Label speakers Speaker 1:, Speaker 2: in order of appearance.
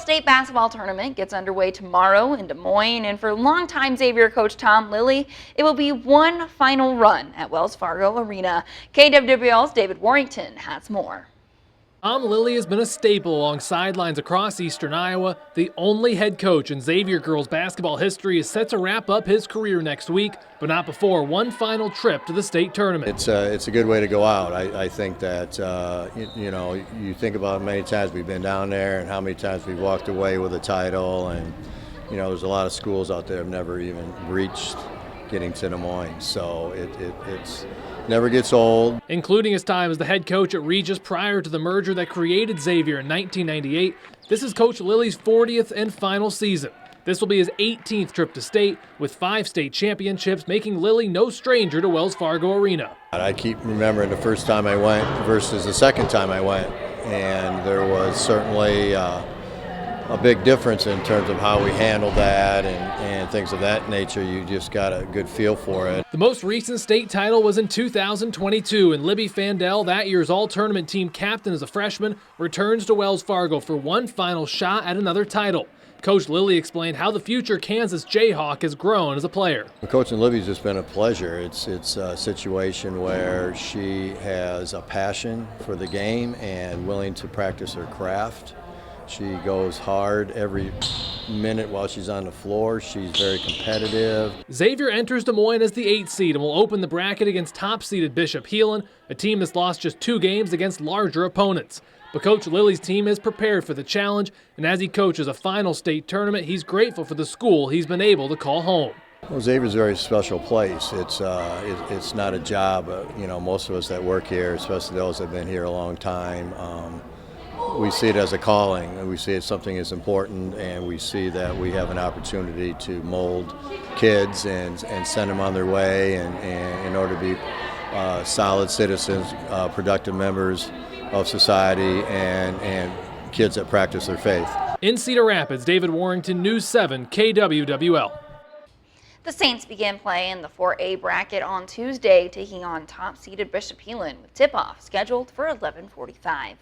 Speaker 1: State basketball tournament gets underway tomorrow in Des Moines, and for longtime Xavier coach Tom Lilly, it will be one final run at Wells Fargo Arena. KWWL's David Warrington has more.
Speaker 2: Tom Lilly has been a staple along sidelines across eastern Iowa. The only head coach in Xavier girls basketball history is set to wrap up his career next week, but not before one final trip to the state tournament.
Speaker 3: It's a good way to go out. I think that, you think about how many times we've been down there and how many times we've walked away with a title, and, there's a lot of schools out there have never even reached getting to Des Moines, so it's never gets old.
Speaker 2: Including his time as the head coach at Regis prior to the merger that created Xavier in 1998, this is Coach Lilly's 40th and final season. This will be his 18th trip to state, with 5 state championships, making Lilly no stranger to Wells Fargo Arena.
Speaker 3: I keep remembering the first time I went versus the second time I went, and there was certainly a big difference in terms of how we handled that and things of that nature. You just got a good feel for it.
Speaker 2: The most recent state title was in 2022, and Libby Fandel, that year's all-tournament team captain as a freshman, returns to Wells Fargo for one final shot at another title. Coach Lilly explained how the future Kansas Jayhawk has grown as a player.
Speaker 3: Coaching Libby's just been a pleasure. It's a situation where she has a passion for the game and willing to practice her craft. She goes hard every minute while she's on the floor. She's very competitive.
Speaker 2: Xavier enters Des Moines as the 8th seed and will open the bracket against top-seeded Bishop Heelan, a team that's lost just 2 games against larger opponents. But Coach Lilly's team is prepared for the challenge, and as he coaches a final state tournament, he's grateful for the school he's been able to call home.
Speaker 3: Well, Xavier's a very special place. It's not a job. Most of us that work here, especially those that have been here a long time, we see it as a calling, and we see it as something that's important, and we see that we have an opportunity to mold kids and send them on their way, and in order to be solid citizens, productive members of society, and kids that practice their faith.
Speaker 2: In Cedar Rapids, David Warrington, News 7 KWWL.
Speaker 1: The Saints begin play in the 4A bracket on Tuesday, taking on top-seeded Bishop Heelan, with tip-off scheduled for 11:45.